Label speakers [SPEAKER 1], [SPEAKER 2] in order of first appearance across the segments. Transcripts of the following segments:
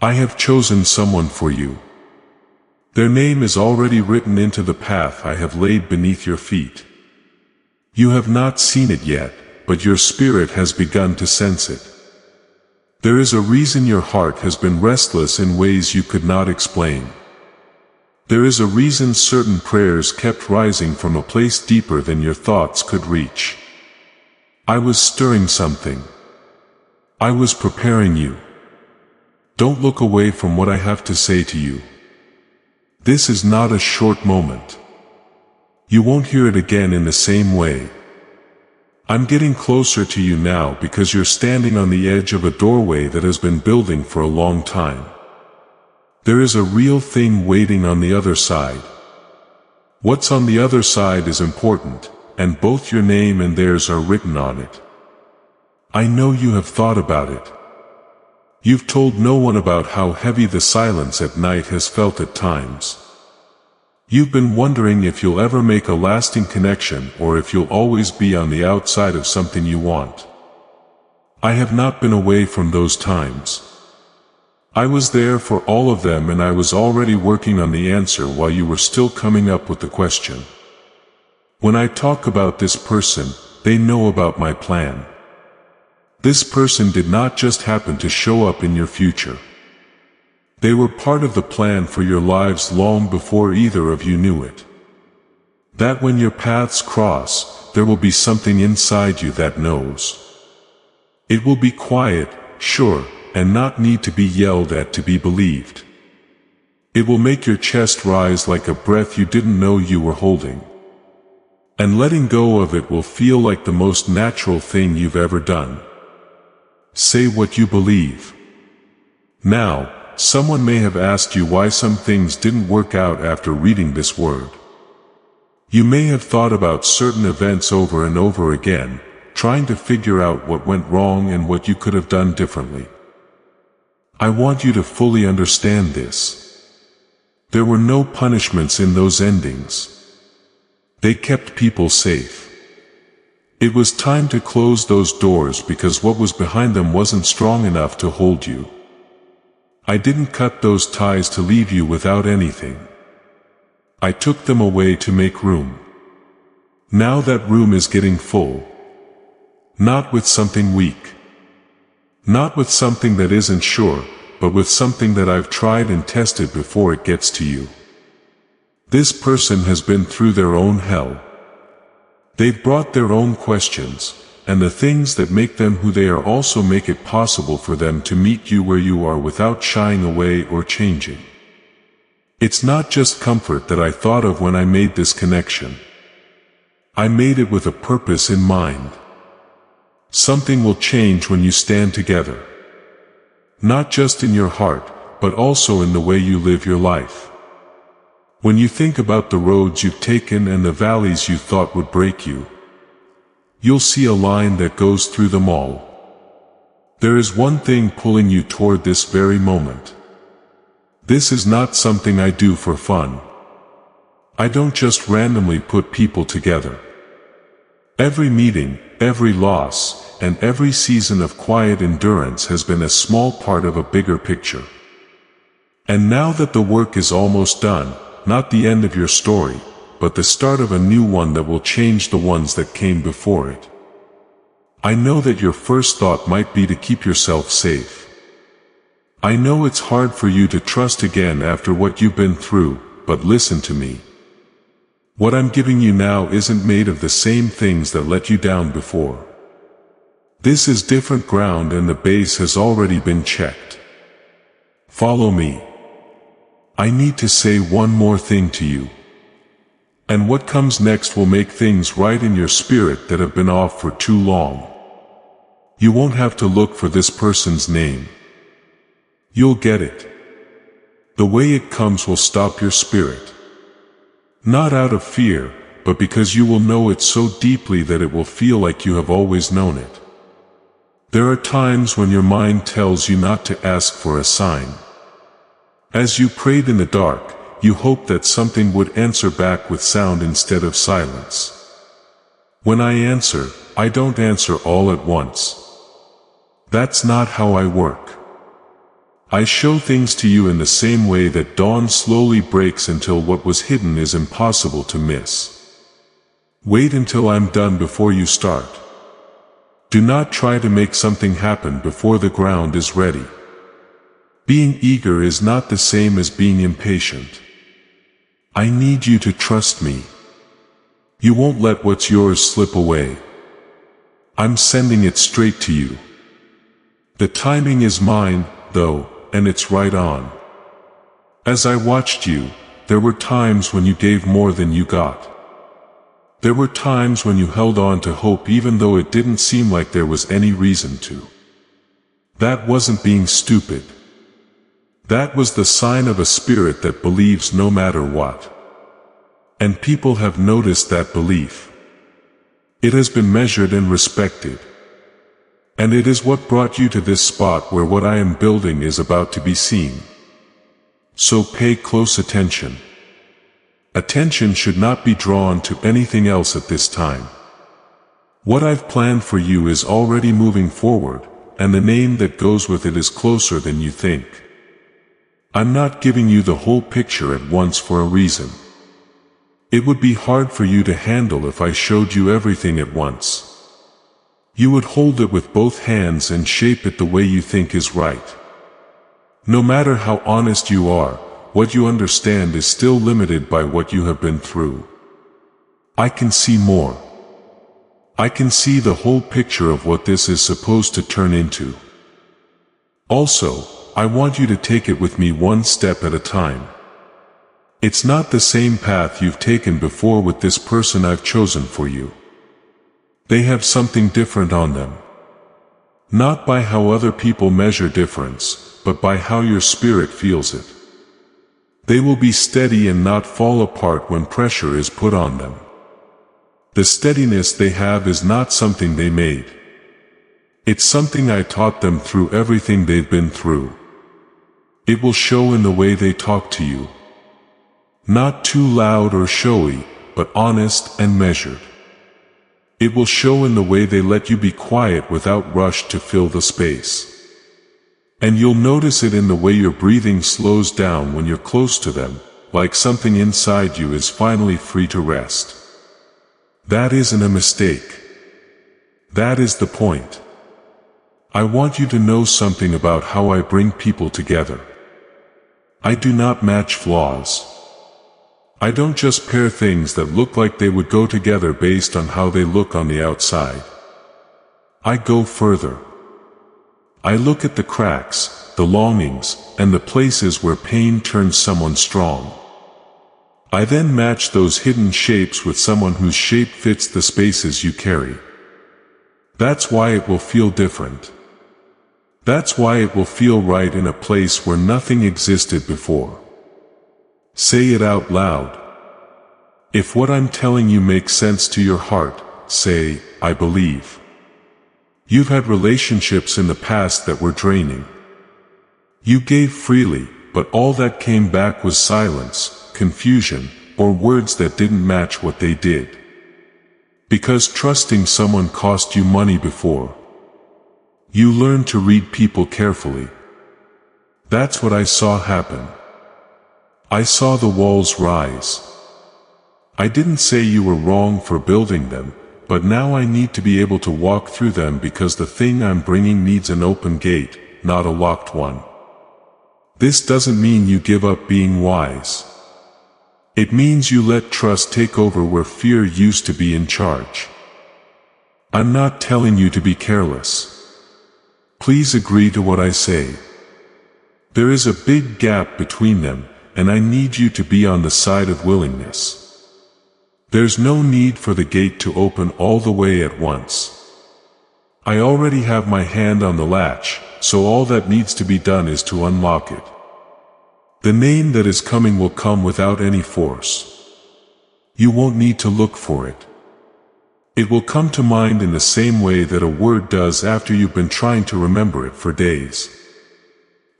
[SPEAKER 1] I have chosen someone for you. Their name is already written into the path I have laid beneath your feet. You have not seen it yet, but your spirit has begun to sense it. There is a reason your heart has been restless in ways you could not explain. There is a reason certain prayers kept rising from a place deeper than your thoughts could reach. I was stirring something. I was preparing you. Don't look away from what I have to say to you. This is not a short moment. You won't hear it again in the same way. I'm getting closer to you now because you're standing on the edge of a doorway that has been building for a long time. There is a real thing waiting on the other side. What's on the other side is important, and both your name and theirs are written on it. I know you have thought about it. You've told no one about how heavy the silence at night has felt at times. You've been wondering if you'll ever make a lasting connection or if you'll always be on the outside of something you want. I have not been away from those times. I was there for all of them, and I was already working on the answer while you were still coming up with the question. When I talk about this person, they know about my plan. This person did not just happen to show up in your future. They were part of the plan for your lives long before either of you knew it. That when your paths cross, there will be something inside you that knows. It will be quiet, sure, and not need to be yelled at to be believed. It will make your chest rise like a breath you didn't know you were holding. And letting go of it will feel like the most natural thing you've ever done. Say what you believe. Now, someone may have asked you why some things didn't work out after reading this word. You may have thought about certain events over and over again, trying to figure out what went wrong and what you could have done differently. I want you to fully understand this. There were no punishments in those endings. They kept people safe. It was time to close those doors because what was behind them wasn't strong enough to hold you. I didn't cut those ties to leave you without anything. I took them away to make room. Now that room is getting full. Not with something weak. Not with something that isn't sure, but with something that I've tried and tested before it gets to you. This person has been through their own hell. They've brought their own questions, and the things that make them who they are also make it possible for them to meet you where you are without shying away or changing. It's not just comfort that I thought of when I made this connection. I made it with a purpose in mind. Something will change when you stand together. Not just in your heart, but also in the way you live your life. When you think about the roads you've taken and the valleys you thought would break you, you'll see a line that goes through them all. There is one thing pulling you toward this very moment. This is not something I do for fun. I don't just randomly put people together. Every meeting, every loss, and every season of quiet endurance has been a small part of a bigger picture. And now that the work is almost done, not the end of your story, but the start of a new one that will change the ones that came before it. I know that your first thought might be to keep yourself safe. I know it's hard for you to trust again after what you've been through, but listen to me. What I'm giving you now isn't made of the same things that let you down before. This is different ground, and the base has already been checked. Follow me. I need to say one more thing to you. And what comes next will make things right in your spirit that have been off for too long. You won't have to look for this person's name. You'll get it. The way it comes will stop your spirit. Not out of fear, but because you will know it so deeply that it will feel like you have always known it. There are times when your mind tells you not to ask for a sign. As you prayed in the dark, you hoped that something would answer back with sound instead of silence. When I answer, I don't answer all at once. That's not how I work. I show things to you in the same way that dawn slowly breaks until what was hidden is impossible to miss. Wait until I'm done before you start. Do not try to make something happen before the ground is ready. Being eager is not the same as being impatient. I need you to trust me. You won't let what's yours slip away. I'm sending it straight to you. The timing is mine, though, and it's right on. As I watched you, there were times when you gave more than you got. There were times when you held on to hope even though it didn't seem like there was any reason to. That wasn't being stupid. That was the sign of a spirit that believes no matter what. And people have noticed that belief. It has been measured and respected. And it is what brought you to this spot where what I am building is about to be seen. So pay close attention. Attention should not be drawn to anything else at this time. What I've planned for you is already moving forward, and the name that goes with it is closer than you think. I'm not giving you the whole picture at once for a reason. It would be hard for you to handle if I showed you everything at once. You would hold it with both hands and shape it the way you think is right. No matter how honest you are, what you understand is still limited by what you have been through. I can see more. I can see the whole picture of what this is supposed to turn into. Also, I want you to take it with me one step at a time. It's not the same path you've taken before with this person I've chosen for you. They have something different on them. Not by how other people measure difference, but by how your spirit feels it. They will be steady and not fall apart when pressure is put on them. The steadiness they have is not something they made. It's something I taught them through everything they've been through. It will show in the way they talk to you. Not too loud or showy, but honest and measured. It will show in the way they let you be quiet without rush to fill the space. And you'll notice it in the way your breathing slows down when you're close to them, like something inside you is finally free to rest. That isn't a mistake. That is the point. I want you to know something about how I bring people together. I do not match flaws. I don't just pair things that look like they would go together based on how they look on the outside. I go further. I look at the cracks, the longings, and the places where pain turns someone strong. I then match those hidden shapes with someone whose shape fits the spaces you carry. That's why it will feel different. That's why it will feel right in a place where nothing existed before. Say it out loud. If what I'm telling you makes sense to your heart, say, I believe. You've had relationships in the past that were draining. You gave freely, but all that came back was silence, confusion, or words that didn't match what they did. Because trusting someone cost you money before. You learned to read people carefully. That's what I saw happen. I saw the walls rise. I didn't say you were wrong for building them, but now I need to be able to walk through them because the thing I'm bringing needs an open gate, not a locked one. This doesn't mean you give up being wise. It means you let trust take over where fear used to be in charge. I'm not telling you to be careless. Please agree to what I say. There is a big gap between them, and I need you to be on the side of willingness. There's no need for the gate to open all the way at once. I already have my hand on the latch, so all that needs to be done is to unlock it. The name that is coming will come without any force. You won't need to look for it. It will come to mind in the same way that a word does after you've been trying to remember it for days.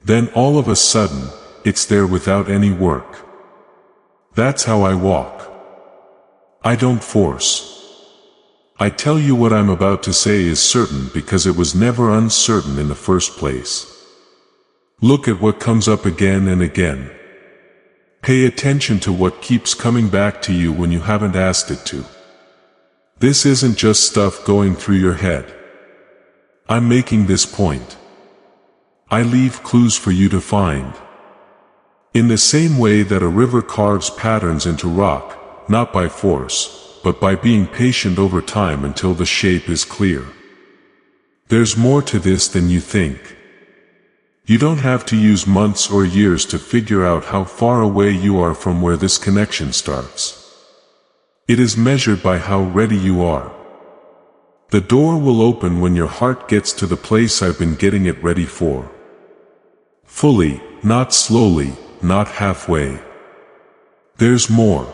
[SPEAKER 1] Then all of a sudden, it's there without any work. That's how I walk. I don't force. I tell you what I'm about to say is certain because it was never uncertain in the first place. Look at what comes up again and again. Pay attention to what keeps coming back to you when you haven't asked it to. This isn't just stuff going through your head. I'm making this point. I leave clues for you to find. In the same way that a river carves patterns into rock, not by force, but by being patient over time until the shape is clear. There's more to this than you think. You don't have to use months or years to figure out how far away you are from where this connection starts. It is measured by how ready you are. The door will open when your heart gets to the place I've been getting it ready for. Fully, not slowly, not halfway. There's more.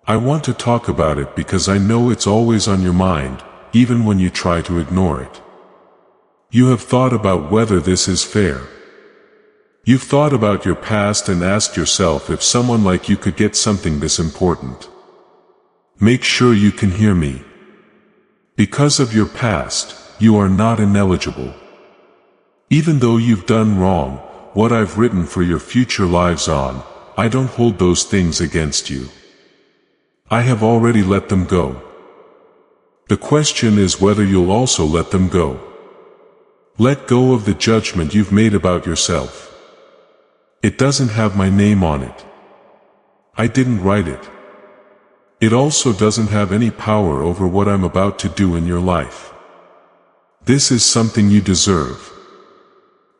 [SPEAKER 1] I want to talk about it because I know it's always on your mind, even when you try to ignore it. You have thought about whether this is fair. You've thought about your past and asked yourself if someone like you could get something this important. Make sure you can hear me. Because of your past, you are not ineligible. Even though you've done wrong, what I've written for your future lives on, I don't hold those things against you. I have already let them go. The question is whether you'll also let them go. Let go of the judgment you've made about yourself. It doesn't have my name on it. I didn't write it. It also doesn't have any power over what I'm about to do in your life. This is something you deserve.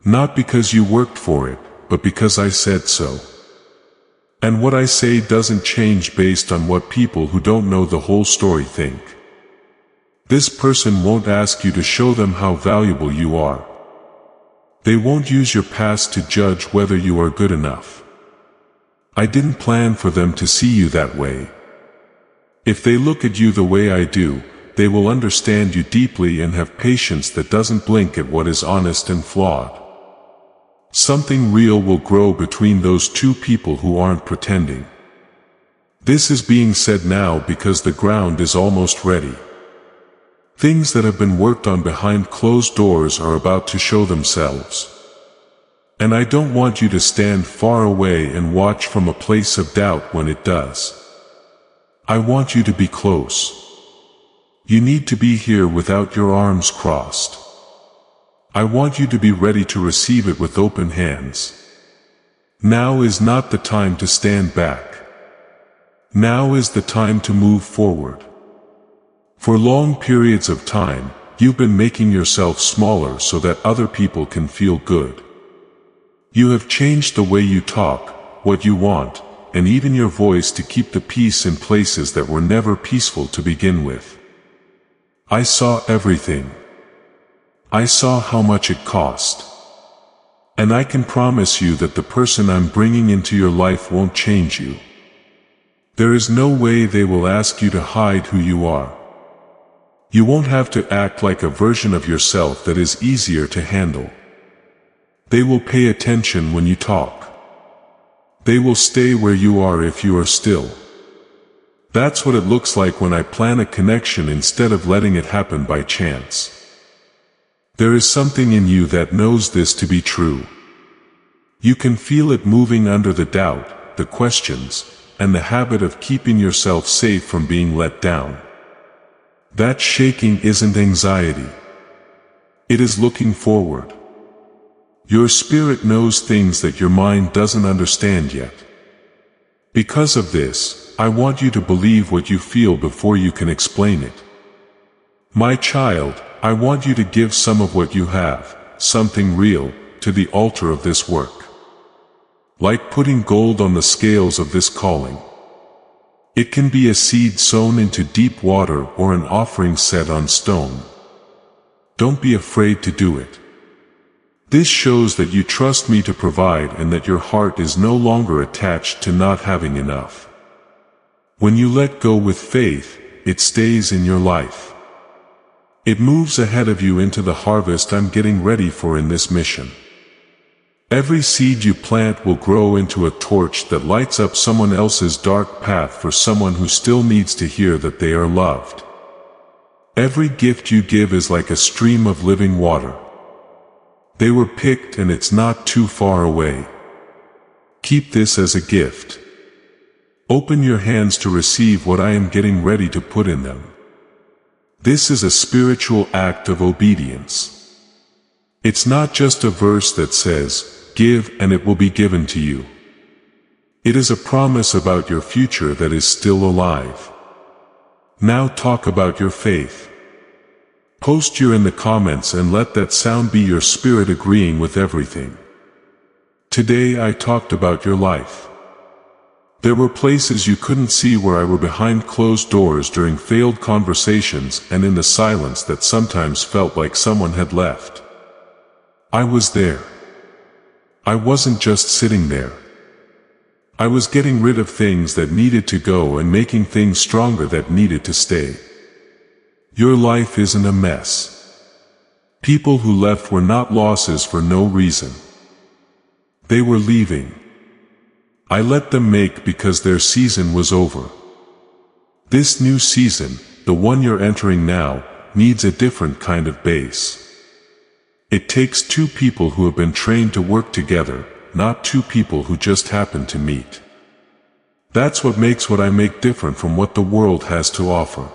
[SPEAKER 1] Not because you worked for it, but because I said so. And what I say doesn't change based on what people who don't know the whole story think. This person won't ask you to show them how valuable you are. They won't use your past to judge whether you are good enough. I didn't plan for them to see you that way. If they look at you the way I do, they will understand you deeply and have patience that doesn't blink at what is honest and flawed. Something real will grow between those two people who aren't pretending. This is being said now because the ground is almost ready. Things that have been worked on behind closed doors are about to show themselves. And I don't want you to stand far away and watch from a place of doubt when it does. I want you to be close. You need to be here without your arms crossed. I want you to be ready to receive it with open hands. Now is not the time to stand back. Now is the time to move forward. For long periods of time, you've been making yourself smaller so that other people can feel good. You have changed the way you talk, what you want, and even your voice to keep the peace in places that were never peaceful to begin with. I saw everything. I saw how much it cost. And I can promise you that the person I'm bringing into your life won't change you. There is no way they will ask you to hide who you are. You won't have to act like a version of yourself that is easier to handle. They will pay attention when you talk. They will stay where you are if you are still. That's what it looks like when I plan a connection instead of letting it happen by chance. There is something in you that knows this to be true. You can feel it moving under the doubt, the questions, and the habit of keeping yourself safe from being let down. That shaking isn't anxiety. It is looking forward. Your spirit knows things that your mind doesn't understand yet. Because of this, I want you to believe what you feel before you can explain it. My child, I want you to give some of what you have, something real, to the altar of this work. Like putting gold on the scales of this calling. It can be a seed sown into deep water or an offering set on stone. Don't be afraid to do it. This shows that you trust me to provide and that your heart is no longer attached to not having enough. When you let go with faith, it stays in your life. It moves ahead of you into the harvest I'm getting ready for in this mission. Every seed you plant will grow into a torch that lights up someone else's dark path for someone who still needs to hear that they are loved. Every gift you give is like a stream of living water. They were picked and it's not too far away. Keep this as a gift. Open your hands to receive what I am getting ready to put in them. This is a spiritual act of obedience. It's not just a verse that says, "Give and it will be given to you." It is a promise about your future that is still alive. Now talk about your faith. Post your in the comments and let that sound be your spirit agreeing with everything. Today I talked about your life. There were places you couldn't see where I were behind closed doors during failed conversations and in the silence that sometimes felt like someone had left. I was there. I wasn't just sitting there. I was getting rid of things that needed to go and making things stronger that needed to stay. Your life isn't a mess. People who left were not losses for no reason. They were leaving. I let them make because their season was over. This new season, the one you're entering now, needs a different kind of base. It takes two people who have been trained to work together, not two people who just happen to meet. That's what makes what I make different from what the world has to offer.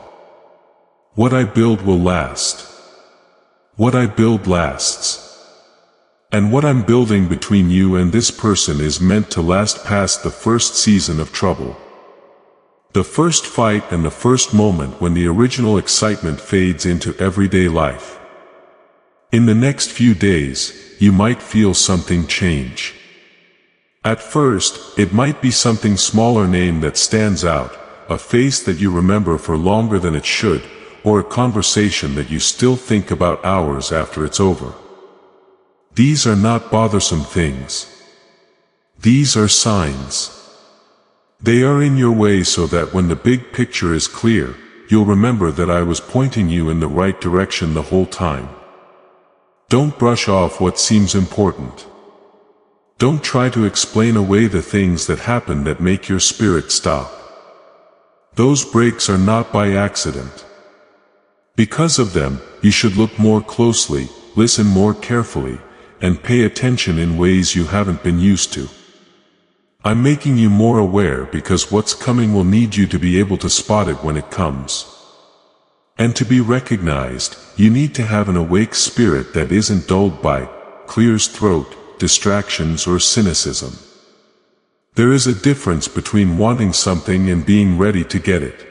[SPEAKER 1] What I build will last. What I build lasts. And what I'm building between you and this person is meant to last past the first season of trouble. The first fight and the first moment when the original excitement fades into everyday life. In the next few days, you might feel something change. At first, it might be something smaller name that stands out, a face that you remember for longer than it should, or a conversation that you still think about hours after it's over. These are not bothersome things. These are signs. They are in your way so that when the big picture is clear, you'll remember that I was pointing you in the right direction the whole time. Don't brush off what seems important. Don't try to explain away the things that happen that make your spirit stop. Those breaks are not by accident. Because of them, you should look more closely, listen more carefully, and pay attention in ways you haven't been used to. I'm making you more aware because what's coming will need you to be able to spot it when it comes. And to be recognized, you need to have an awake spirit that isn't dulled by, clears throat, distractions or cynicism. There is a difference between wanting something and being ready to get it.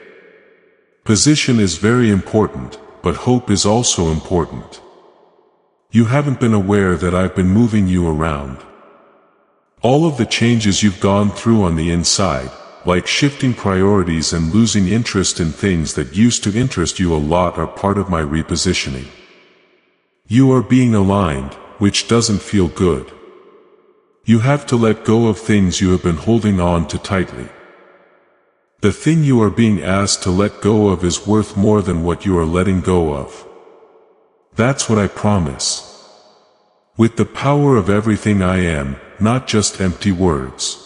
[SPEAKER 1] Position is very important, but hope is also important. You haven't been aware that I've been moving you around. All of the changes you've gone through on the inside, like shifting priorities and losing interest in things that used to interest you a lot, are part of my repositioning. You are being aligned, which doesn't feel good. You have to let go of things you have been holding on to tightly. The thing you are being asked to let go of is worth more than what you are letting go of. That's what I promise. With the power of everything I am, not just empty words.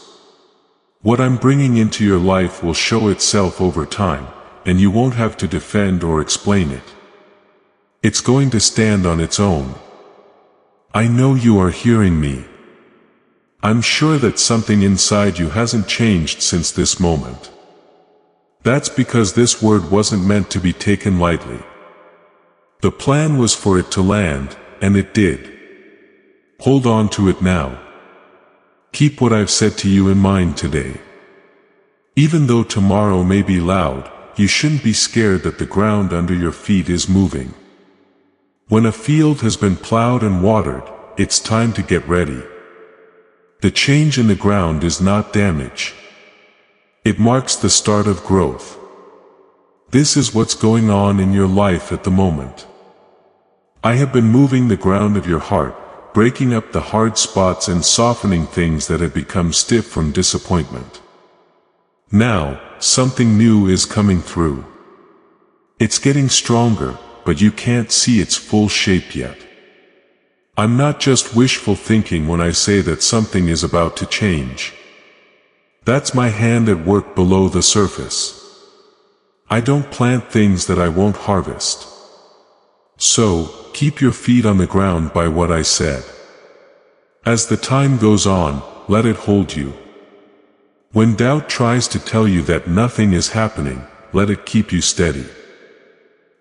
[SPEAKER 1] What I'm bringing into your life will show itself over time, and you won't have to defend or explain it. It's going to stand on its own. I know you are hearing me. I'm sure that something inside you hasn't changed since this moment. That's because this word wasn't meant to be taken lightly. The plan was for it to land, and it did. Hold on to it now. Keep what I've said to you in mind today. Even though tomorrow may be loud, you shouldn't be scared that the ground under your feet is moving. When a field has been plowed and watered, it's time to get ready. The change in the ground is not damage. It marks the start of growth. This is what's going on in your life at the moment. I have been moving the ground of your heart, breaking up the hard spots and softening things that have become stiff from disappointment. Now, something new is coming through. It's getting stronger, but you can't see its full shape yet. I'm not just wishful thinking when I say that something is about to change. That's my hand at work below the surface. I don't plant things that I won't harvest. So, keep your feet on the ground by what I said. As the time goes on, let it hold you. When doubt tries to tell you that nothing is happening, let it keep you steady.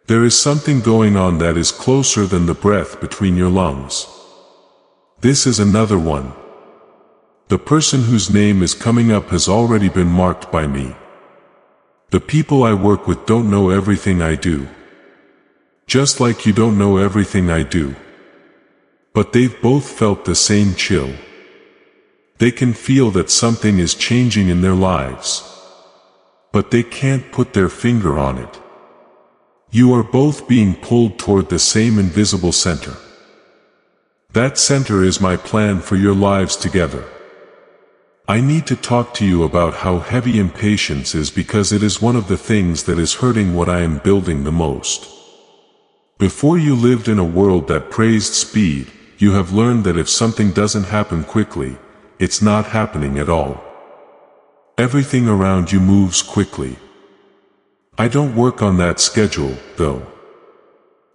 [SPEAKER 1] There is something going on that is closer than the breath between your lungs. This is another one. The person whose name is coming up has already been marked by me. The people I work with don't know everything I do. Just like you don't know everything I do. But they've both felt the same chill. They can feel that something is changing in their lives. But they can't put their finger on it. You are both being pulled toward the same invisible center. That center is my plan for your lives together. I need to talk to you about how heavy impatience is because it is one of the things that is hurting what I am building the most. Before you lived in a world that praised speed, you have learned that if something doesn't happen quickly, it's not happening at all. Everything around you moves quickly. I don't work on that schedule, though.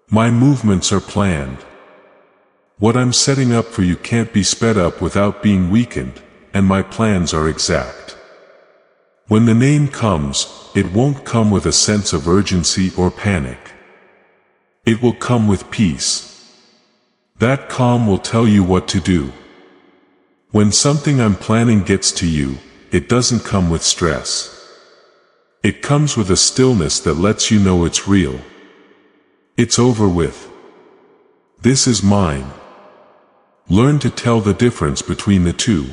[SPEAKER 1] My movements are planned. What I'm setting up for you can't be sped up without being weakened, and my plans are exact. When the name comes, it won't come with a sense of urgency or panic. It will come with peace. That calm will tell you what to do. When something I'm planning gets to you, it doesn't come with stress. It comes with a stillness that lets you know it's real. It's over with. This is mine. Learn to tell the difference between the two.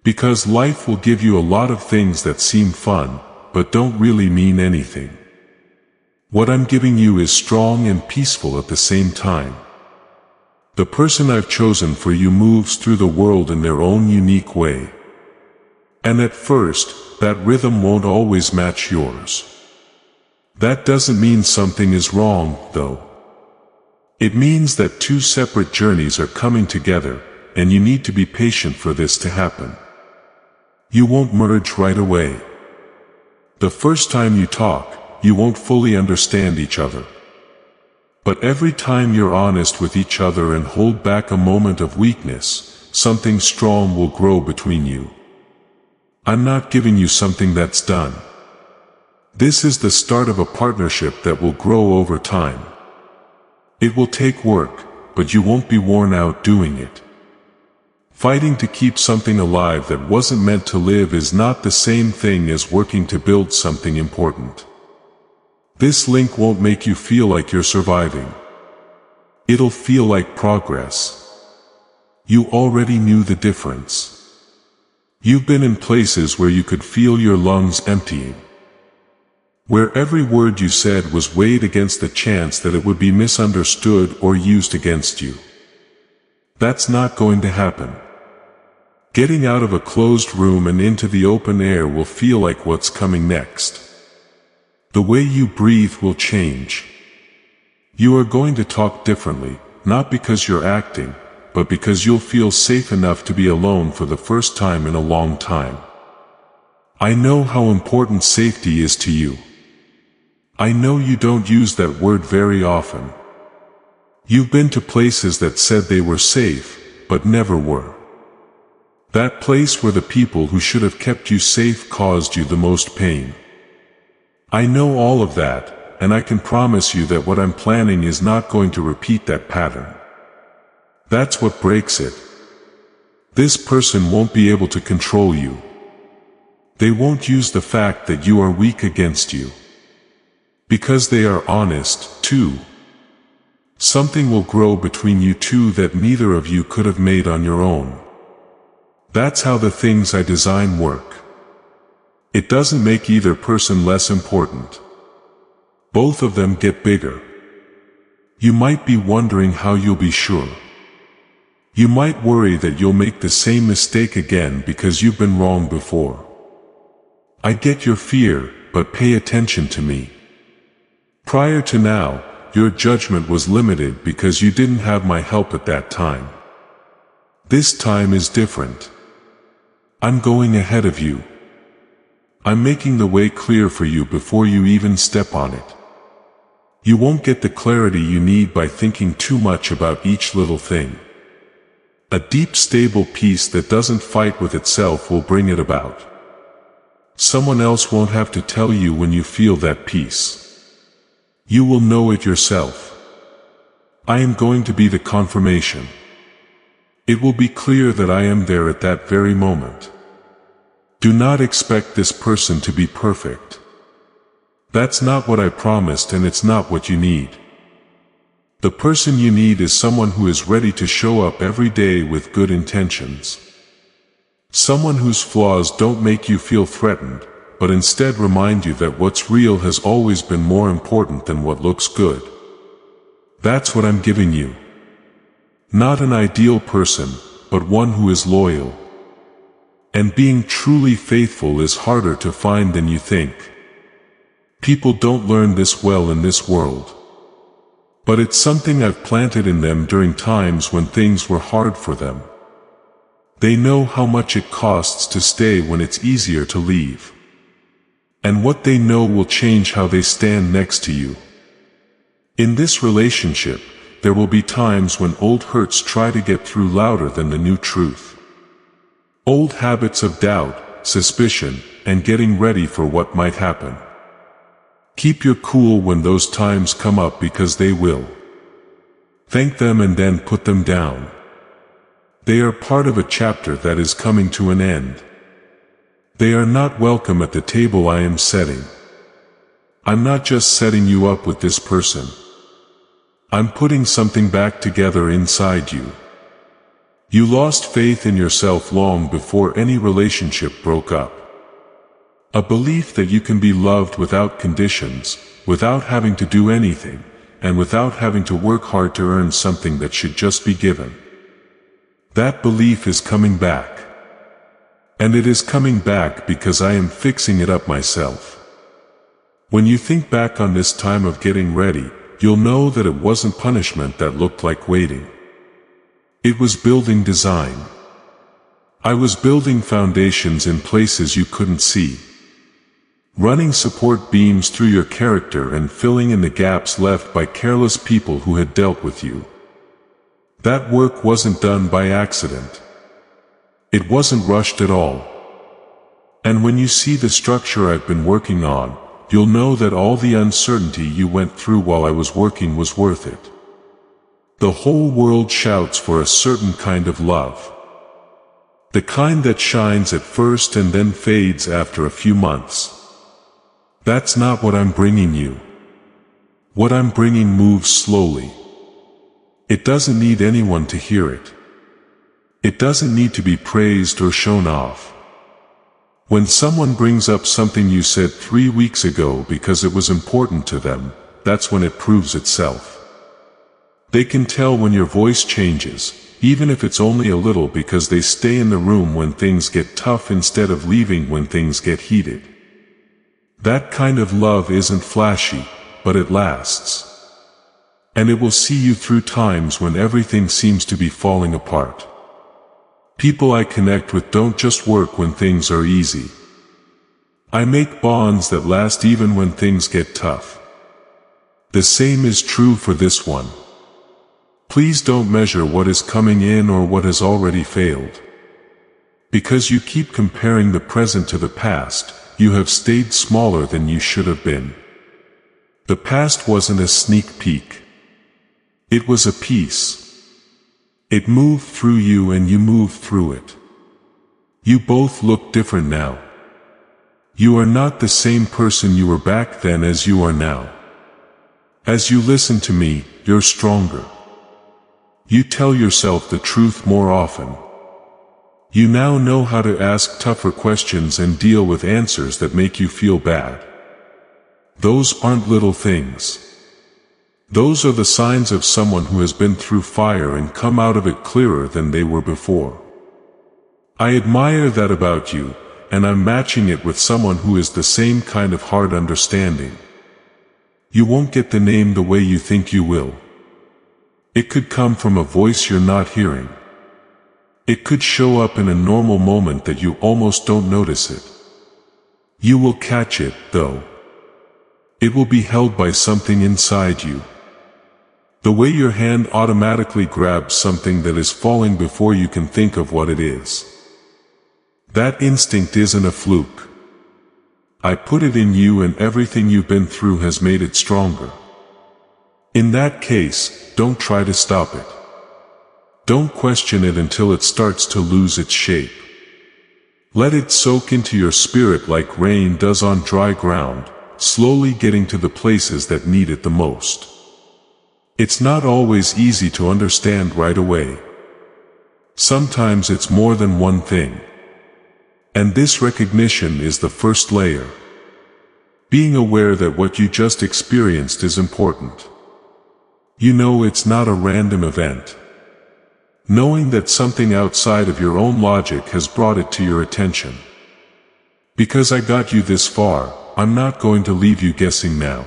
[SPEAKER 1] Because life will give you a lot of things that seem fun, but don't really mean anything. What I'm giving you is strong and peaceful at the same time. The person I've chosen for you moves through the world in their own unique way. And at first, that rhythm won't always match yours. That doesn't mean something is wrong, though. It means that two separate journeys are coming together, and you need to be patient for this to happen. You won't merge right away. The first time you talk, you won't fully understand each other. But every time you're honest with each other and hold back a moment of weakness, something strong will grow between you. I'm not giving you something that's done. This is the start of a partnership that will grow over time. It will take work, but you won't be worn out doing it. Fighting to keep something alive that wasn't meant to live is not the same thing as working to build something important. This link won't make you feel like you're surviving. It'll feel like progress. You already knew the difference. You've been in places where you could feel your lungs emptying. Where every word you said was weighed against the chance that it would be misunderstood or used against you. That's not going to happen. Getting out of a closed room and into the open air will feel like what's coming next. The way you breathe will change. You are going to talk differently, not because you're acting, but because you'll feel safe enough to be alone for the first time in a long time. I know how important safety is to you. I know you don't use that word very often. You've been to places that said they were safe, but never were. That place where the people who should have kept you safe caused you the most pain. I know all of that, and I can promise you that what I'm planning is not going to repeat that pattern. That's what breaks it. This person won't be able to control you. They won't use the fact that you are weak against you. Because they are honest, too. Something will grow between you two that neither of you could have made on your own. That's how the things I design work. It doesn't make either person less important. Both of them get bigger. You might be wondering how you'll be sure. You might worry that you'll make the same mistake again because you've been wrong before. I get your fear, but pay attention to me. Prior to now, your judgment was limited because you didn't have my help at that time. This time is different. I'm going ahead of you. I'm making the way clear for you before you even step on it. You won't get the clarity you need by thinking too much about each little thing. A deep, stable peace that doesn't fight with itself will bring it about. Someone else won't have to tell you when you feel that peace. You will know it yourself. I am going to be the confirmation. It will be clear that I am there at that very moment. Do not expect this person to be perfect. That's not what I promised, and it's not what you need. The person you need is someone who is ready to show up every day with good intentions. Someone whose flaws don't make you feel threatened, but instead remind you that what's real has always been more important than what looks good. That's what I'm giving you. Not an ideal person, but one who is loyal. And being truly faithful is harder to find than you think. People don't learn this well in this world. But it's something I've planted in them during times when things were hard for them. They know how much it costs to stay when it's easier to leave. And what they know will change how they stand next to you. In this relationship, there will be times when old hurts try to get through louder than the new truth. Old habits of doubt, suspicion, and getting ready for what might happen. Keep your cool when those times come up, because they will. Thank them and then put them down. They are part of a chapter that is coming to an end. They are not welcome at the table I am setting. I'm not just setting you up with this person. I'm putting something back together inside you. You lost faith in yourself long before any relationship broke up. A belief that you can be loved without conditions, without having to do anything, and without having to work hard to earn something that should just be given. That belief is coming back. And it is coming back because I am fixing it up myself. When you think back on this time of getting ready, you'll know that it wasn't punishment that looked like waiting. It was building design. I was building foundations in places you couldn't see. Running support beams through your character and filling in the gaps left by careless people who had dealt with you. That work wasn't done by accident. It wasn't rushed at all. And when you see the structure I've been working on, you'll know that all the uncertainty you went through while I was working was worth it. The whole world shouts for a certain kind of love. The kind that shines at first and then fades after a few months. That's not what I'm bringing you. What I'm bringing moves slowly. It doesn't need anyone to hear it. It doesn't need to be praised or shown off. When someone brings up something you said 3 weeks ago because it was important to them, that's when it proves itself. They can tell when your voice changes, even if it's only a little, because they stay in the room when things get tough instead of leaving when things get heated. That kind of love isn't flashy, but it lasts. And it will see you through times when everything seems to be falling apart. People I connect with don't just work when things are easy. I make bonds that last even when things get tough. The same is true for this one. Please don't measure what is coming in or what has already failed. Because you keep comparing the present to the past, you have stayed smaller than you should have been. The past wasn't a sneak peek. It was a piece. It moved through you and you moved through it. You both look different now. You are not the same person you were back then as you are now. As you listen to me, you're stronger. You tell yourself the truth more often. You now know how to ask tougher questions and deal with answers that make you feel bad. Those aren't little things. Those are the signs of someone who has been through fire and come out of it clearer than they were before. I admire that about you, and I'm matching it with someone who is the same kind of hard understanding. You won't get the name the way you think you will. It could come from a voice you're not hearing. It could show up in a normal moment that you almost don't notice it. You will catch it, though. It will be held by something inside you. The way your hand automatically grabs something that is falling before you can think of what it is. That instinct isn't a fluke. I put it in you, and everything you've been through has made it stronger. In that case, don't try to stop it. Don't question it until it starts to lose its shape. Let it soak into your spirit like rain does on dry ground, slowly getting to the places that need it the most. It's not always easy to understand right away. Sometimes it's more than one thing. And this recognition is the first layer. Being aware that what you just experienced is important. You know it's not a random event. Knowing that something outside of your own logic has brought it to your attention. Because I got you this far, I'm not going to leave you guessing now.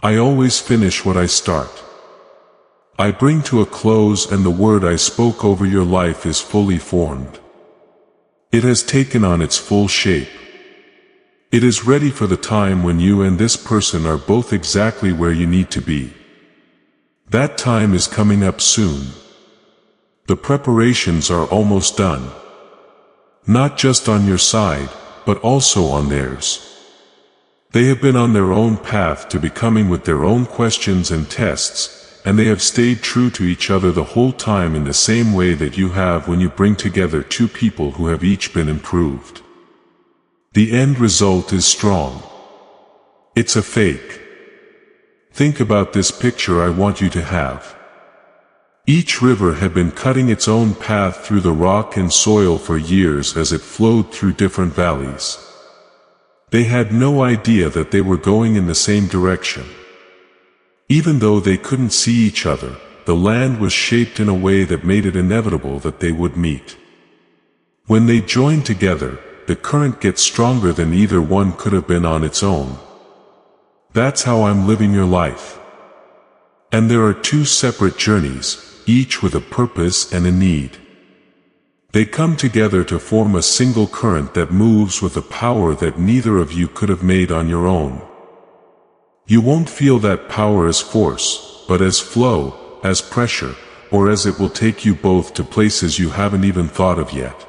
[SPEAKER 1] I always finish what I start. I bring to a close, and the word I spoke over your life is fully formed. It has taken on its full shape. It is ready for the time when you and this person are both exactly where you need to be. That time is coming up soon. The preparations are almost done. Not just on your side, but also on theirs. They have been on their own path to becoming, with their own questions and tests, and they have stayed true to each other the whole time, in the same way that you have when you bring together two people who have each been improved. The end result is strong. It's a fake. Think about this picture I want you to have. Each river had been cutting its own path through the rock and soil for years as it flowed through different valleys. They had no idea that they were going in the same direction. Even though they couldn't see each other, the land was shaped in a way that made it inevitable that they would meet. When they joined together, the current gets stronger than either one could have been on its own. That's how I'm living your life. And there are two separate journeys, each with a purpose and a need. They come together to form a single current that moves with a power that neither of you could have made on your own. You won't feel that power as force, but as flow, as pressure, or as it will take you both to places you haven't even thought of yet.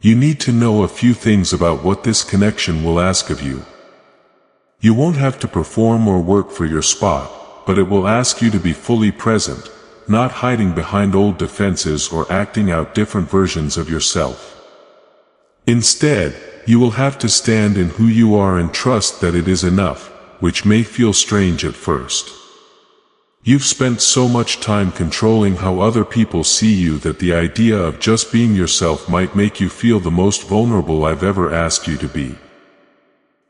[SPEAKER 1] You need to know a few things about what this connection will ask of you. You won't have to perform or work for your spot, but it will ask you to be fully present, not hiding behind old defenses or acting out different versions of yourself. Instead, you will have to stand in who you are and trust that it is enough, which may feel strange at first. You've spent so much time controlling how other people see you that the idea of just being yourself might make you feel the most vulnerable I've ever asked you to be.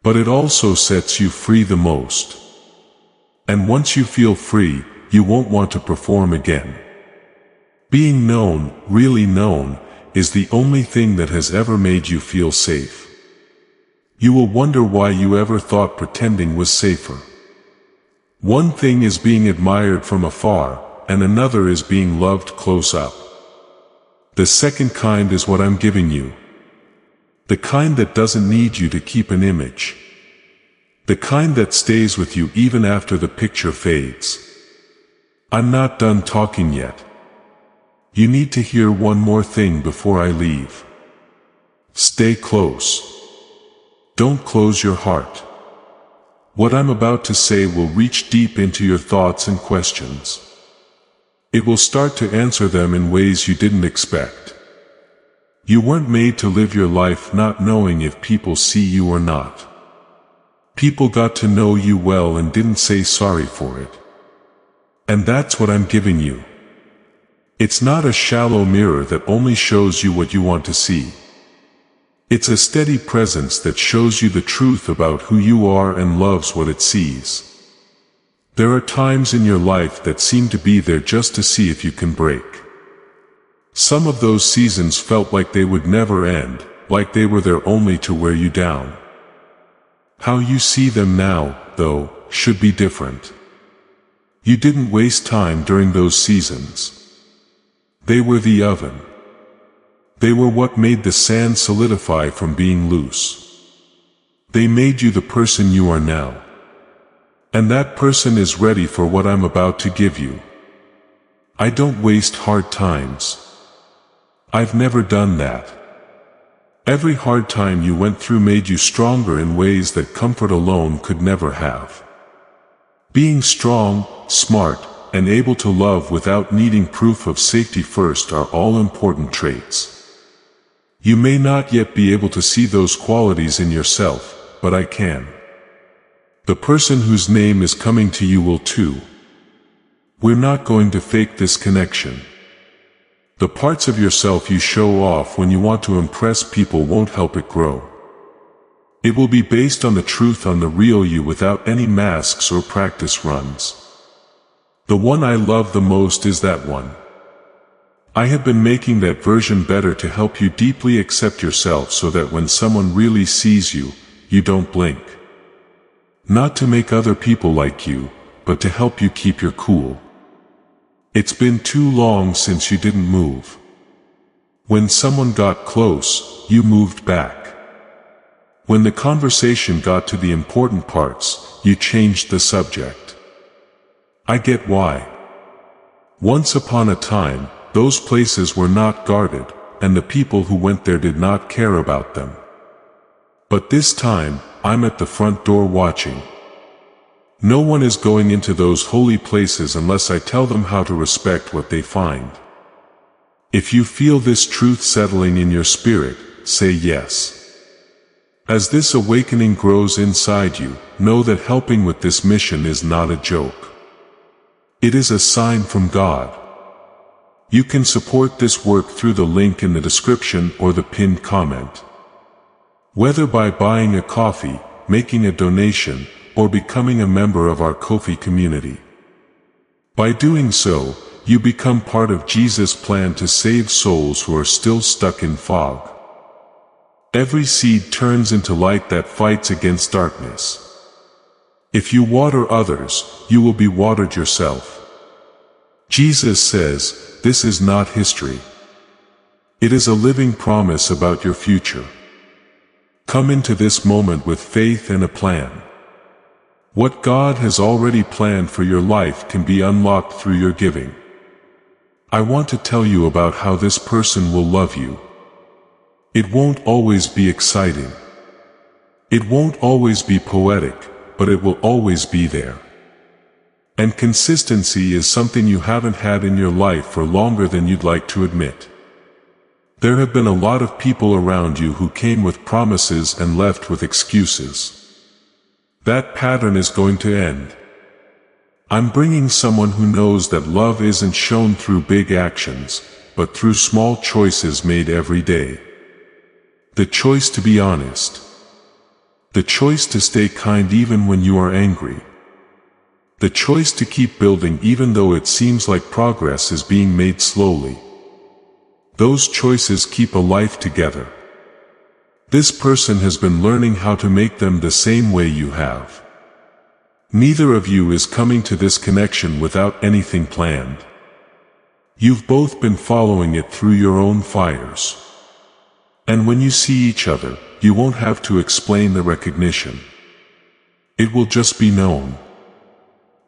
[SPEAKER 1] But it also sets you free the most. And once you feel free, you won't want to perform again. Being known, really known, is the only thing that has ever made you feel safe. You will wonder why you ever thought pretending was safer. One thing is being admired from afar, and another is being loved close up. The second kind is what I'm giving you. The kind that doesn't need you to keep an image. The kind that stays with you even after the picture fades. I'm not done talking yet. You need to hear one more thing before I leave. Stay close. Don't close your heart. What I'm about to say will reach deep into your thoughts and questions. It will start to answer them in ways you didn't expect. You weren't made to live your life not knowing if people see you or not. People got to know you well and didn't say sorry for it. And that's what I'm giving you. It's not a shallow mirror that only shows you what you want to see. It's a steady presence that shows you the truth about who you are and loves what it sees. There are times in your life that seem to be there just to see if you can break. Some of those seasons felt like they would never end, like they were there only to wear you down. How you see them now, though, should be different. You didn't waste time during those seasons. They were the oven. They were what made the sand solidify from being loose. They made you the person you are now. And that person is ready for what I'm about to give you. I don't waste hard times. I've never done that. Every hard time you went through made you stronger in ways that comfort alone could never have. Being strong, smart, and able to love without needing proof of safety first are all important traits. You may not yet be able to see those qualities in yourself, but I can. The person whose name is coming to you will too. We're not going to fake this connection. The parts of yourself you show off when you want to impress people won't help it grow. It will be based on the truth, on the real you, without any masks or practice runs. The one I love the most is that one. I have been making that version better to help you deeply accept yourself so that when someone really sees you, you don't blink. Not to make other people like you, but to help you keep your cool. It's been too long since you didn't move. When someone got close, you moved back. When the conversation got to the important parts, you changed the subject. I get why. Once upon a time, those places were not guarded, and the people who went there did not care about them. But this time, I'm at the front door watching. No one is going into those holy places unless I tell them how to respect what they find. If you feel this truth settling in your spirit, say yes. As this awakening grows inside you, know that helping with this mission is not a joke. It is a sign from God. You can support this work through the link in the description or the pinned comment. Whether by buying a coffee, making a donation, or becoming a member of our Ko-fi community. By doing so, you become part of Jesus' plan to save souls who are still stuck in fog. Every seed turns into light that fights against darkness. If you water others, you will be watered yourself. Jesus says, this is not history. It is a living promise about your future. Come into this moment with faith and a plan. What God has already planned for your life can be unlocked through your giving. I want to tell you about how this person will love you. It won't always be exciting. It won't always be poetic, but it will always be there. And consistency is something you haven't had in your life for longer than you'd like to admit. There have been a lot of people around you who came with promises and left with excuses. That pattern is going to end. I'm bringing someone who knows that love isn't shown through big actions, but through small choices made every day. The choice to be honest. The choice to stay kind even when you are angry. The choice to keep building even though it seems like progress is being made slowly. Those choices keep a life together. This person has been learning how to make them the same way you have. Neither of you is coming to this connection without anything planned. You've both been following it through your own fires. And when you see each other, you won't have to explain the recognition. It will just be known.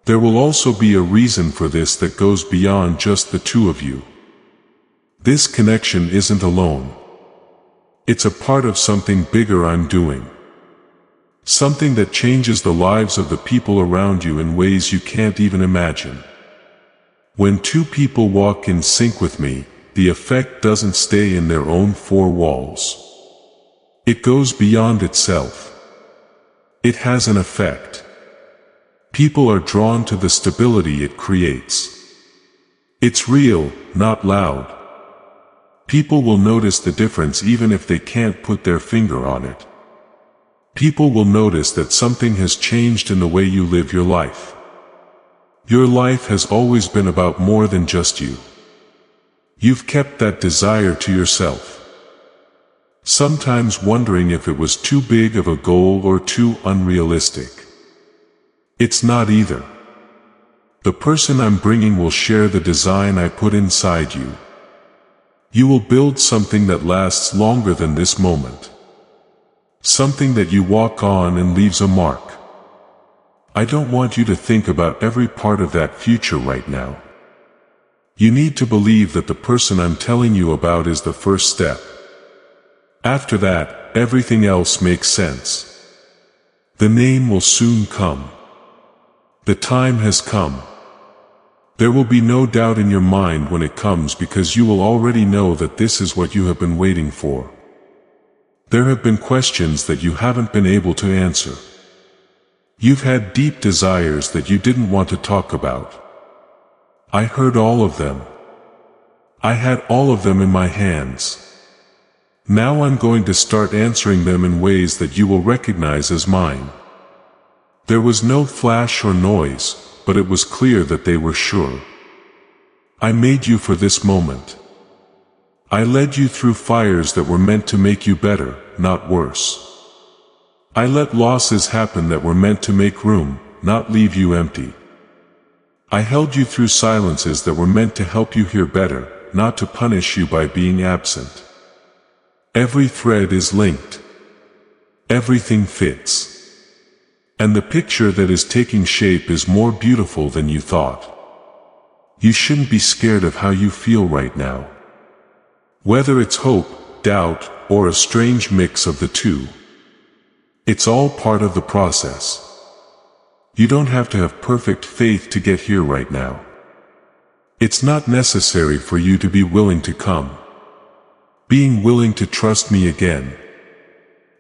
[SPEAKER 1] There will also be a reason for this that goes beyond just the two of you. This connection isn't alone. It's a part of something bigger I'm doing. Something that changes the lives of the people around you in ways you can't even imagine. When two people walk in sync with me, the effect doesn't stay in their own four walls. It goes beyond itself. It has an effect. People are drawn to the stability it creates. It's real, not loud. People will notice the difference even if they can't put their finger on it. People will notice that something has changed in the way you live your life. Your life has always been about more than just you. You've kept that desire to yourself. Sometimes wondering if it was too big of a goal or too unrealistic. It's not either. The person I'm bringing will share the design I put inside you. You will build something that lasts longer than this moment. Something that you walk on and leaves a mark. I don't want you to think about every part of that future right now. You need to believe that the person I'm telling you about is the first step. After that, everything else makes sense. The name will soon come. The time has come. There will be no doubt in your mind when it comes because you will already know that this is what you have been waiting for. There have been questions that you haven't been able to answer. You've had deep desires that you didn't want to talk about. I heard all of them. I had all of them in my hands. Now I'm going to start answering them in ways that you will recognize as mine. There was no flash or noise, but it was clear that they were sure. I made you for this moment. I led you through fires that were meant to make you better, not worse. I let losses happen that were meant to make room, not leave you empty. I held you through silences that were meant to help you hear better, not to punish you by being absent. Every thread is linked. Everything fits. And the picture that is taking shape is more beautiful than you thought. You shouldn't be scared of how you feel right now. Whether it's hope, doubt, or a strange mix of the two. It's all part of the process. You don't have to have perfect faith to get here right now. It's not necessary for you to be willing to come. Being willing to trust me again.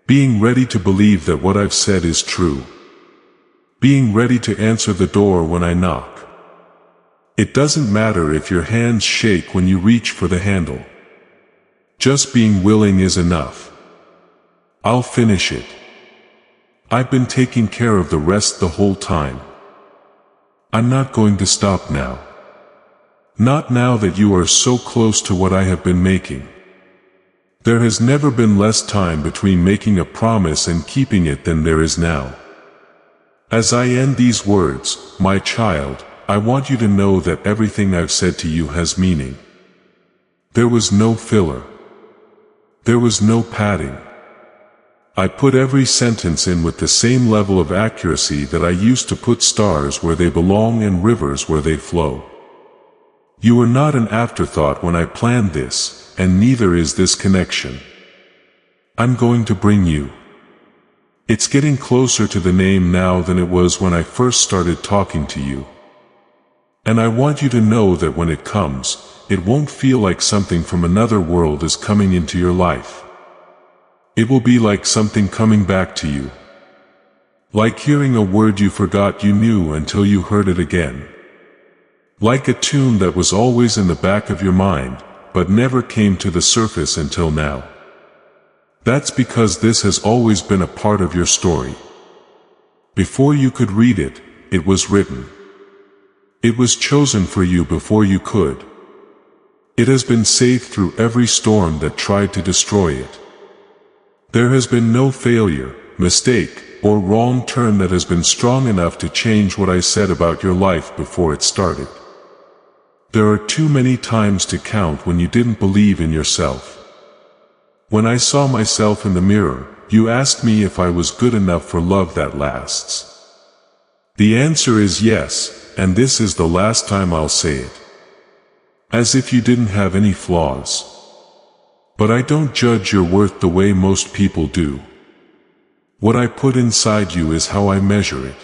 [SPEAKER 1] Being ready to believe that what I've said is true. Being ready to answer the door when I knock. It doesn't matter if your hands shake when you reach for the handle. Just being willing is enough. I'll finish it. I've been taking care of the rest the whole time. I'm not going to stop now. Not now that you are so close to what I have been making. There has never been less time between making a promise and keeping it than there is now. As I end these words, my child, I want you to know that everything I've said to you has meaning. There was no filler. There was no padding. I put every sentence in with the same level of accuracy that I used to put stars where they belong and rivers where they flow. You were not an afterthought when I planned this, and neither is this connection. I'm going to bring you. It's getting closer to the name now than it was when I first started talking to you. And I want you to know that when it comes, it won't feel like something from another world is coming into your life. It will be like something coming back to you. Like hearing a word you forgot you knew until you heard it again. Like a tune that was always in the back of your mind, but never came to the surface until now. That's because this has always been a part of your story. Before you could read it, it was written. It was chosen for you before you could. It has been saved through every storm that tried to destroy it. There has been no failure, mistake, or wrong turn that has been strong enough to change what I said about your life before it started. There are too many times to count when you didn't believe in yourself. When I saw myself in the mirror, you asked me if I was good enough for love that lasts. The answer is yes, and this is the last time I'll say it. As if you didn't have any flaws. But I don't judge your worth the way most people do. What I put inside you is how I measure it.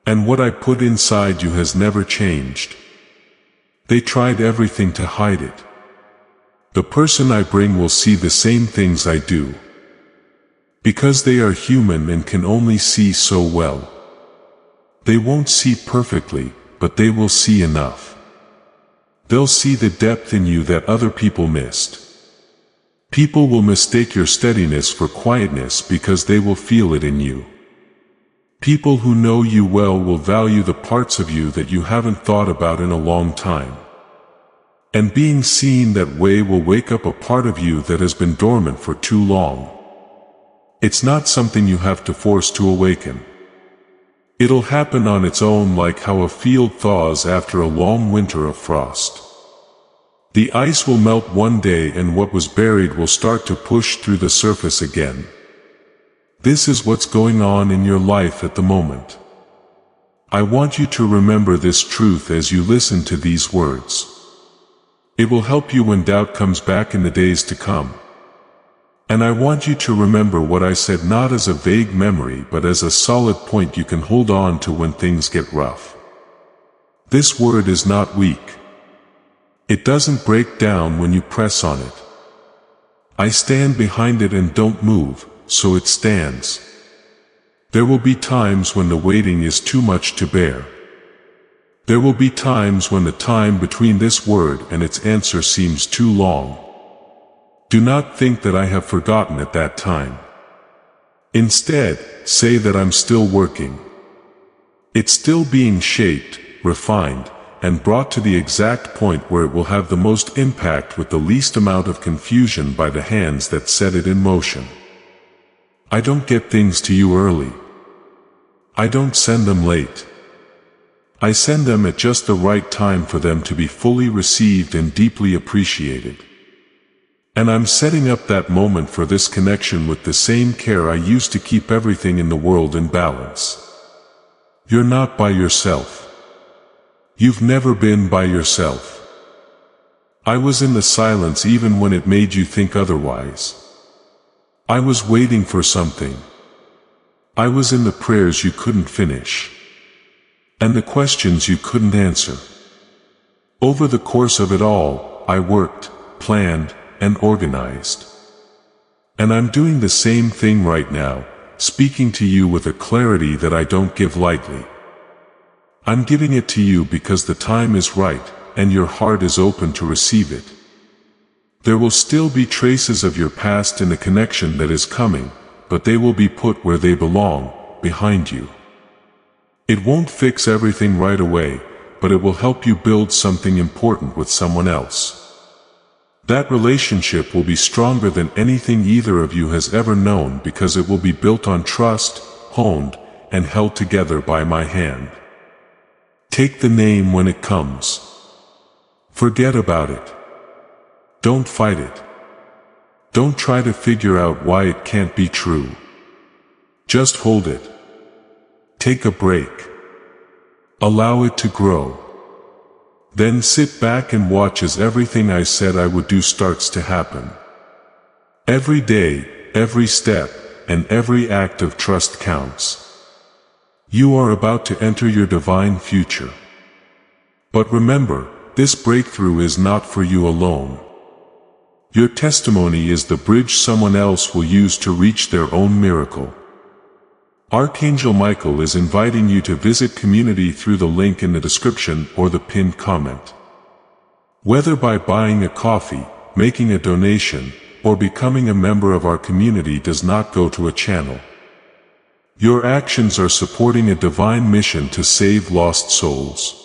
[SPEAKER 1] And what I put inside you has never changed. They tried everything to hide it. The person I bring will see the same things I do. Because they are human and can only see so well. They won't see perfectly, but they will see enough. They'll see the depth in you that other people missed. People will mistake your steadiness for quietness because they will feel it in you. People who know you well will value the parts of you that you haven't thought about in a long time. And being seen that way will wake up a part of you that has been dormant for too long. It's not something you have to force to awaken. It'll happen on its own, like how a field thaws after a long winter of frost. The ice will melt one day and what was buried will start to push through the surface again. This is what's going on in your life at the moment. I want you to remember this truth as you listen to these words. It will help you when doubt comes back in the days to come. And I want you to remember what I said not as a vague memory but as a solid point you can hold on to when things get rough. This word is not weak. It doesn't break down when you press on it. I stand behind it and don't move, so it stands. There will be times when the waiting is too much to bear. There will be times when the time between this word and its answer seems too long. Do not think that I have forgotten at that time. Instead, say that I'm still working. It's still being shaped, refined, and brought to the exact point where it will have the most impact with the least amount of confusion by the hands that set it in motion. I don't get things to you early. I don't send them late. I send them at just the right time for them to be fully received and deeply appreciated. And I'm setting up that moment for this connection with the same care I used to keep everything in the world in balance. You're not by yourself. You've never been by yourself. I was in the silence even when it made you think otherwise. I was waiting for something. I was in the prayers you couldn't finish. And the questions you couldn't answer. Over the course of it all, I worked, planned, and organized. And I'm doing the same thing right now, speaking to you with a clarity that I don't give lightly. I'm giving it to you because the time is right, and your heart is open to receive it. There will still be traces of your past in the connection that is coming, but they will be put where they belong, behind you. It won't fix everything right away, but it will help you build something important with someone else. That relationship will be stronger than anything either of you has ever known because it will be built on trust, honed, and held together by my hand. Take the name when it comes. Forget about it. Don't fight it. Don't try to figure out why it can't be true. Just hold it. Take a break. Allow it to grow. Then sit back and watch as everything I said I would do starts to happen. Every day, every step, and every act of trust counts. You are about to enter your divine future. But remember, this breakthrough is not for you alone. Your testimony is the bridge someone else will use to reach their own miracle. Archangel Michael is inviting you to visit community through the link in the description or the pinned comment. Whether by buying a coffee, making a donation, or becoming a member of our community does not go to a channel. Your actions are supporting a divine mission to save lost souls.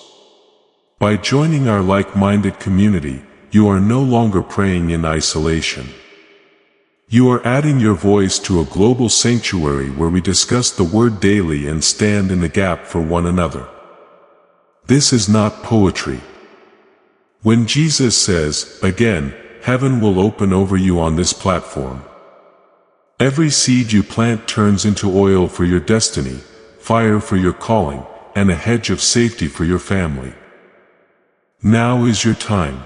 [SPEAKER 1] By joining our like-minded community, you are no longer praying in isolation. You are adding your voice to a global sanctuary where we discuss the Word daily and stand in the gap for one another. This is not poetry. When Jesus says, again, heaven will open over you on this platform. Every seed you plant turns into oil for your destiny, fire for your calling, and a hedge of safety for your family. Now is your time.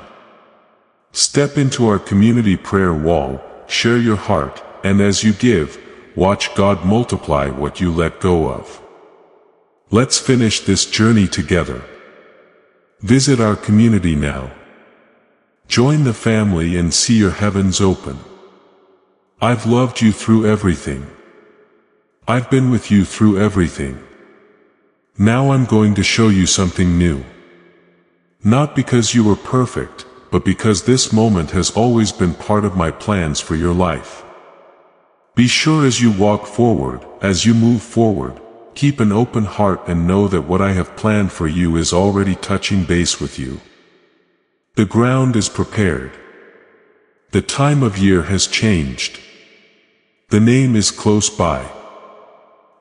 [SPEAKER 1] Step into our community prayer wall, share your heart, and as you give, watch God multiply what you let go of. Let's finish this journey together. Visit our community now. Join the family and see your heavens open. I've loved you through everything. I've been with you through everything. Now I'm going to show you something new. Not because you were perfect, but because this moment has always been part of my plans for your life. Be sure as you walk forward, as you move forward, keep an open heart and know that what I have planned for you is already touching base with you. The ground is prepared. The time of year has changed. The name is close by.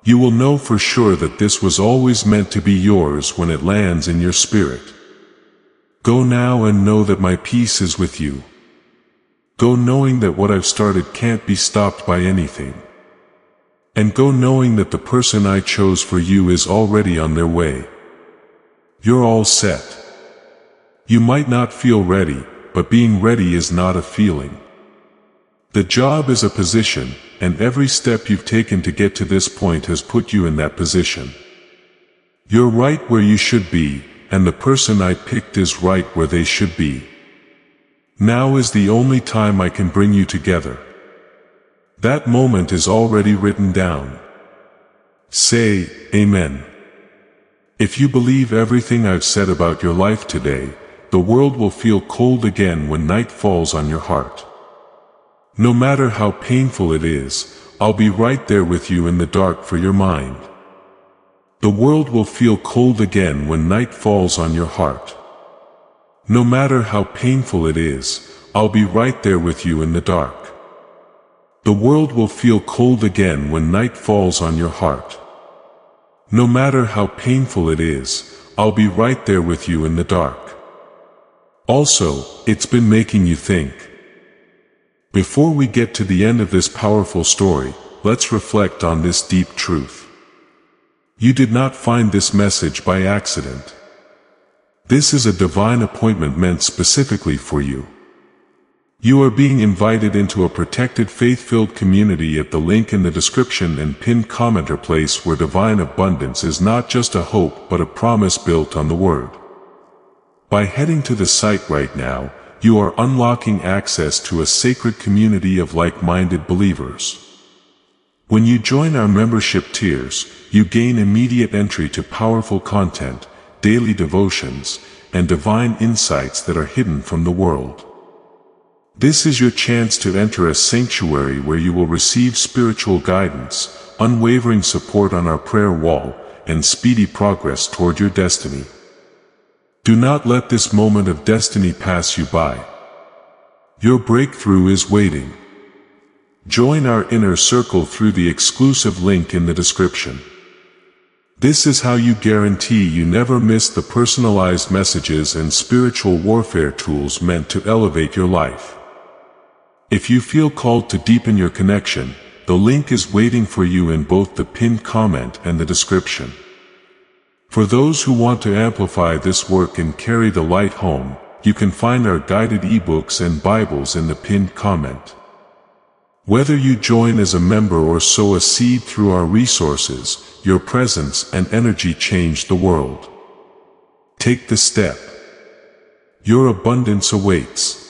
[SPEAKER 1] You will know for sure that this was always meant to be yours when it lands in your spirit. Go now and know that my peace is with you. Go knowing that what I've started can't be stopped by anything. And go knowing that the person I chose for you is already on their way. You're all set. You might not feel ready, but being ready is not a feeling. The job is a position, and every step you've taken to get to this point has put you in that position. You're right where you should be, and the person I picked is right where they should be. Now is the only time I can bring you together. That moment is already written down. Say, Amen. If you believe everything I've said about your life today, the world will feel cold again when night falls on your heart. No matter how painful it is, I'll be right there with you in the dark for your mind. The world will feel cold again when night falls on your heart. No matter how painful it is, I'll be right there with you in the dark. The world will feel cold again when night falls on your heart. No matter how painful it is, I'll be right there with you in the dark. Also, it's been making you think. Before we get to the end of this powerful story, let's reflect on this deep truth. You did not find this message by accident. This is a divine appointment meant specifically for you. You are being invited into a protected faith-filled community at the link in the description and pinned commenter place where divine abundance is not just a hope but a promise built on the Word. By heading to the site right now, you are unlocking access to a sacred community of like-minded believers. When you join our membership tiers, you gain immediate entry to powerful content, daily devotions, and divine insights that are hidden from the world. This is your chance to enter a sanctuary where you will receive spiritual guidance, unwavering support on our prayer wall, and speedy progress toward your destiny. Do not let this moment of destiny pass you by. Your breakthrough is waiting. Join our inner circle through the exclusive link in the description. This is how you guarantee you never miss the personalized messages and spiritual warfare tools meant to elevate your life. If you feel called to deepen your connection, the link is waiting for you in both the pinned comment and the description. For those who want to amplify this work and carry the light home, you can find our guided ebooks and Bibles in the pinned comment. Whether you join as a member or sow a seed through our resources, your presence and energy change the world. Take the step. Your abundance awaits.